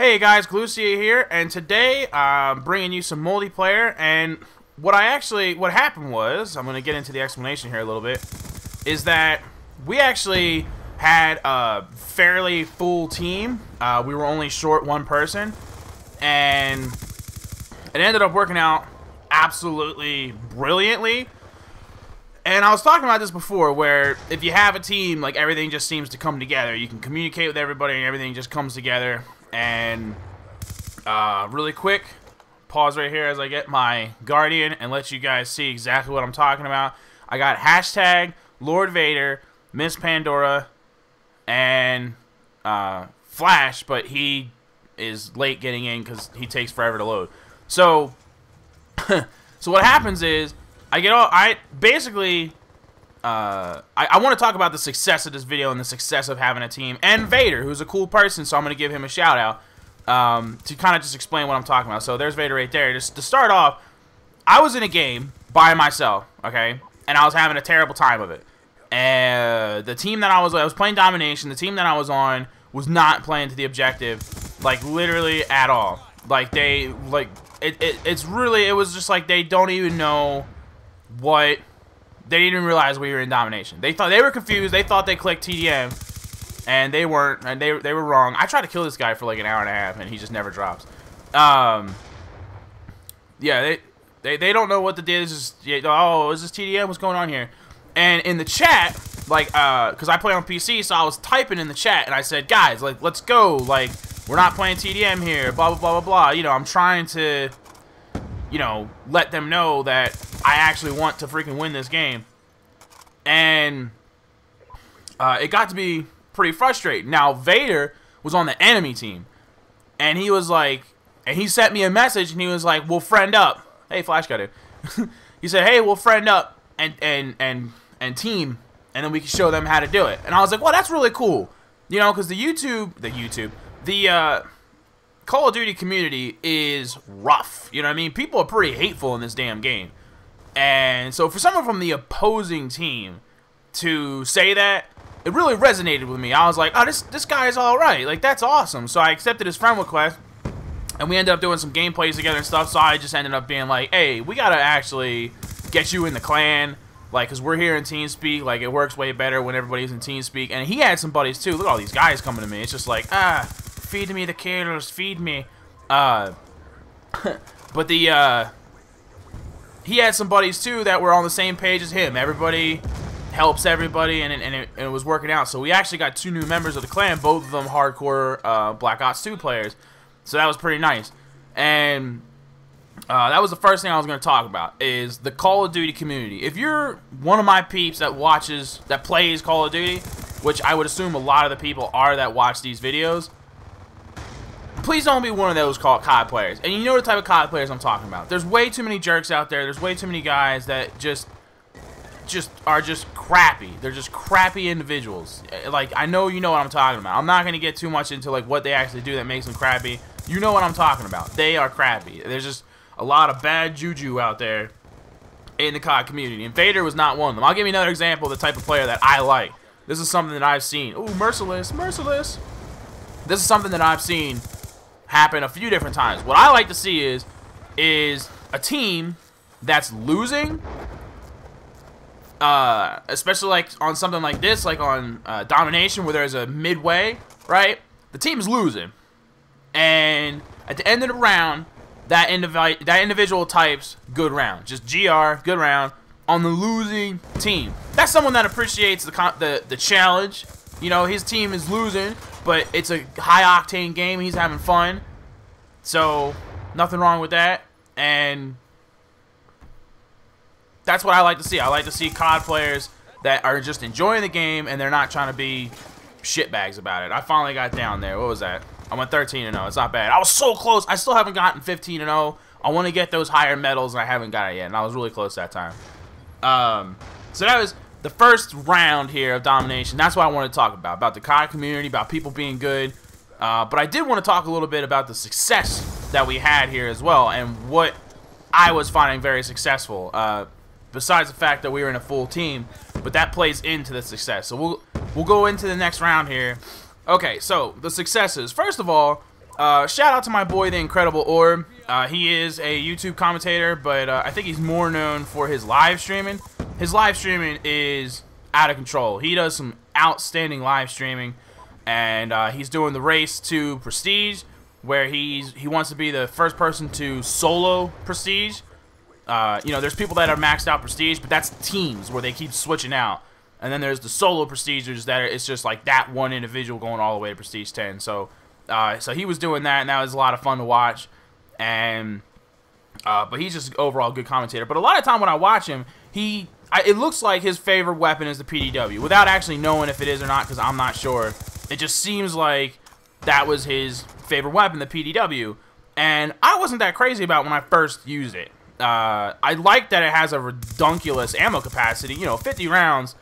Hey guys, Galucia here, and today I'm bringing you some multiplayer. And what happened was, I'm gonna get into the explanation here a little bit, is that we actually had a fairly full team. We were only short one person, and it ended up working out absolutely brilliantly. And I was talking about this before, where if you have a team, like, everything just seems to come together. You can communicate with everybody and everything just comes together. And really quick, pause right here as I get my Guardian and let you guys see exactly what I'm talking about. I got hashtag Lord Vader, Miss Pandora, and Flash, but he is late getting in because he takes forever to load. So, so what happens is, I want to talk about the success of this video and the success of having a team, and Vader, who's a cool person, so I'm going to give him a shout out to kind of just explain what I'm talking about. So there's Vader right there. Just to start off, I was in a game by myself, okay, and I was having a terrible time of it. And the team that I was playing Domination. The team that I was on was not playing to the objective, like, literally at all. Like, it was just like they don't even know what. They didn't even realize we were in Domination. They were confused. They thought they clicked TDM, and they weren't. And they were wrong. I tried to kill this guy for like an hour and a half, and he just never drops. Yeah, they don't know what the deal is. Oh, is this TDM? What's going on here? And in the chat, like, because I play on PC, so I was typing in the chat, and I said, guys, like, let's go. Like, we're not playing TDM here. Blah blah blah blah blah. You know, I'm trying to, you know, let them know that I actually want to freaking win this game. And it got to be pretty frustrating. Now, Vader was on the enemy team, and he was like, and he sent me a message, and he was like, we'll friend up. Hey, Flash got it. He said, hey, we'll friend up and team, and then we can show them how to do it. And I was like, well, that's really cool. You know, because the Call of Duty community is rough. You know what I mean? People are pretty hateful in this damn game. And so for someone from the opposing team to say that, it really resonated with me. I was like, oh, this guy is alright. Like, that's awesome. So I accepted his friend request, and we ended up doing some gameplays together and stuff. So I just ended up being like, hey, we gotta actually get you in the clan. Like, because we're here in TeamSpeak. Like, it works way better when everybody's in TeamSpeak. And he had some buddies too. Look at all these guys coming to me. It's just like, feed me the killers, feed me. But he had some buddies too that were on the same page as him. Everybody helps everybody, and it was working out. So we actually got 2 new members of the clan, both of them hardcore Black Ops 2 players. So that was pretty nice. And that was the first thing I was going to talk about, is the Call of Duty community. If you're one of my peeps that plays Call of Duty, which I would assume a lot of the people are that watch these videos, please don't be one of those COD players. And you know the type of COD players I'm talking about. There's way too many jerks out there. There's way too many guys that just are crappy. They're just crappy individuals. Like, I know you know what I'm talking about. I'm not going to get too much into, like, what they actually do that makes them crappy. You know what I'm talking about. They are crappy. There's just a lot of bad juju out there in the COD community. And Vader was not one of them. I'll give you another example of the type of player that I like. This is something that I've seen. Ooh, merciless, merciless. This is something that I've seen happen a few different times. What I like to see is a team that's losing, especially like on something like this, like on Domination, where there's a midway, right? The team's losing, and at the end of the round, that individual types good round, just GR, good round on the losing team. That's someone that appreciates the challenge. You know, his team is losing, but it's a high-octane game. He's having fun. So, nothing wrong with that. And that's what I like to see. I like to see COD players that are just enjoying the game, and they're not trying to be shitbags about it. I finally got down there. What was that? I went 13-0. It's not bad. I was so close. I still haven't gotten 15-0. I want to get those higher medals, and I haven't got it yet. And I was really close that time. So that was the first round here of Domination. That's what I wanted to talk about the COD community, about people being good. But I did want to talk a little bit about the success that we had here as well, and what I was finding very successful. Besides the fact that we were in a full team, but that plays into the success. So we'll go into the next round here. Okay, so the successes. First of all, Shout out to my boy, the Incredible Orb. He is a YouTube commentator, but I think he's more known for his live streaming. His live streaming is out of control. He does some outstanding live streaming, and he's doing the race to Prestige, where he wants to be the first person to solo Prestige. You know, there's people that are maxed out Prestige, but that's teams where they keep switching out. And then there's the solo Prestigers that it's just like that one individual going all the way to Prestige 10. So he was doing that, and that was a lot of fun to watch. And but he's just an overall good commentator. But a lot of time when I watch him, it looks like his favorite weapon is the PDW, without actually knowing if it is or not, because I'm not sure. It just seems like that was his favorite weapon, the PDW. And I wasn't that crazy about when I first used it. I like that it has a redunculous ammo capacity. You know, 50 rounds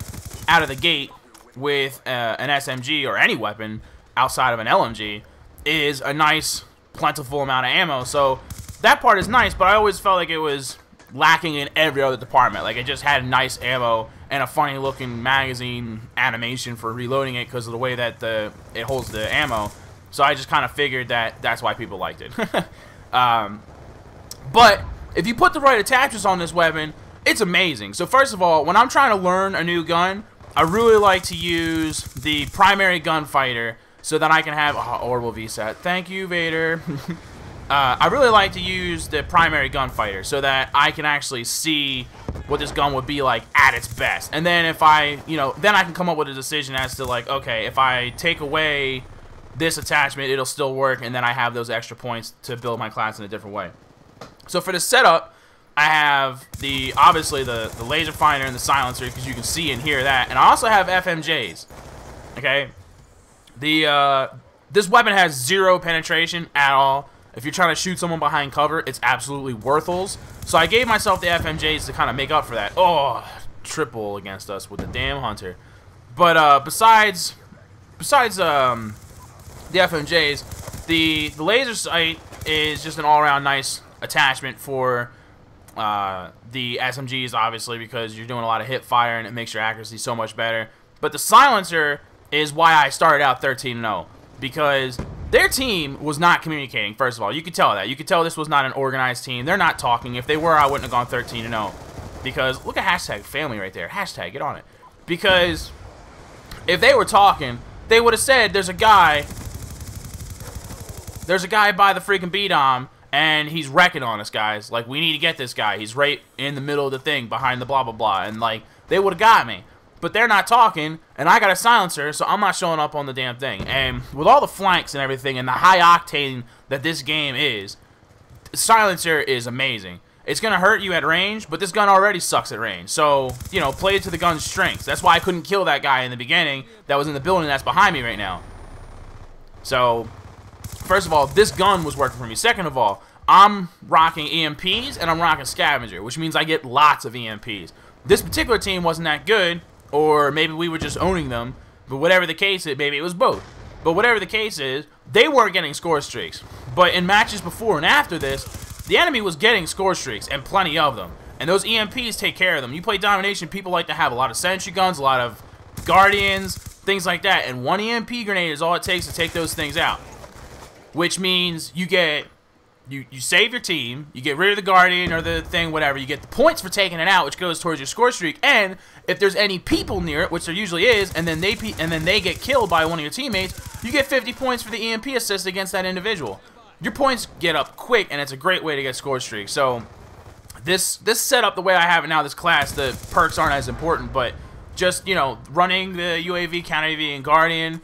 out of the gate with an SMG or any weapon outside of an LMG is a nice, plentiful amount of ammo. So that part is nice, but I always felt like it was lacking in every other department. Like, it just had nice ammo and a funny looking magazine animation for reloading it because of the way that it holds the ammo. So I just kind of figured that that's why people liked it. But if you put the right attachments on this weapon, it's amazing. So first of all, when I'm trying to learn a new gun, I really like to use the primary gunfighter so that I can have orbital VSAT. Thank you, Vader. I really like to use the primary gunfighter so that I can actually see what this gun would be like at its best. And then if I, then I can come up with a decision as to like, okay, if I take away this attachment, it'll still work, and then I have those extra points to build my class in a different way. So for the setup, I have obviously the laser finder and the silencer, because you can see and hear that, and I also have FMJs. Okay, this weapon has 0 penetration at all. If you're trying to shoot someone behind cover, it's absolutely worthless. So I gave myself the FMJs to kind of make up for that. Oh, triple against us with the damn hunter. But besides the FMJs, the laser sight is just an all-around nice attachment for the SMGs, obviously, because you're doing a lot of hip fire and it makes your accuracy so much better. But the silencer is why I started out 13-0, because their team was not communicating. First of all, you could tell that. You could tell this was not an organized team. They're not talking. If they were, I wouldn't have gone 13-0, because look at hashtag family right there. Hashtag, get on it. Because if they were talking, they would have said there's a guy by the freaking B-Dom, and he's wrecking on us, guys. Like, we need to get this guy. He's right in the middle of the thing, behind the blah, blah, blah. And, like, they would have got me. But they're not talking, and I got a silencer, so I'm not showing up on the damn thing. And with all the flanks and everything, and the high octane that this game is, the silencer is amazing. It's going to hurt you at range, but this gun already sucks at range. So, play it to the gun's strengths. That's why I couldn't kill that guy in the beginning that was in the building that's behind me right now. So, first of all, this gun was working for me. Second of all, I'm rocking EMPs and I'm rocking Scavenger, which means I get lots of EMPs. This particular team wasn't that good, or maybe we were just owning them, but whatever the case is, maybe it was both. But whatever the case is, they weren't getting score streaks. But in matches before and after this, the enemy was getting score streaks, and plenty of them. And those EMPs take care of them. You play Domination, people like to have a lot of sentry guns, a lot of Guardians, things like that. And one EMP grenade is all it takes to take those things out. Which means you save your team, you get rid of the Guardian or the thing, whatever, you get the points for taking it out, which goes towards your score streak, and if there's any people near it, which there usually is, and then they get killed by one of your teammates, you get 50 points for the EMP assist against that individual. Your points get up quick, and it's a great way to get score streaks. So this setup, the way I have it now, this class, the perks aren't as important, but just, running the UAV, counter UAV, and Guardian,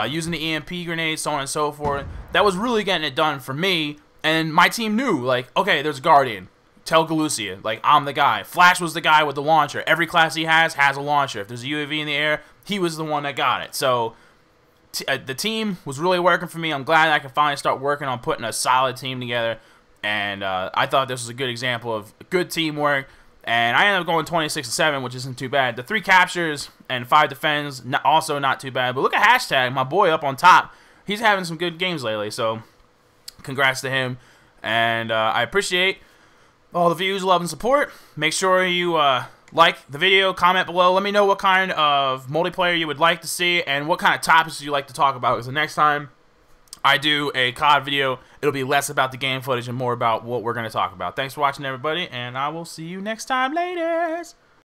using the EMP grenades, so on and so forth, that was really getting it done for me. And my team knew, like, okay, there's Guardian. Tell Galucia, like, I'm the guy. Flash was the guy with the launcher. Every class he has a launcher. If there's a UAV in the air, he was the one that got it. So the team was really working for me. I'm glad I could finally start working on putting a solid team together. And I thought this was a good example of good teamwork. And I ended up going 26-7, which isn't too bad. The 3 captures and 5 defends, also not too bad. But look at hashtag, my boy up on top. He's having some good games lately, so congrats to him. And I appreciate all the views, love, and support. Make sure you like the video, comment below. Let me know what kind of multiplayer you would like to see and what kind of topics you like to talk about. Because the next time I do a COD video, it'll be less about the game footage and more about what we're going to talk about. Thanks for watching, everybody, and I will see you next time. Laters!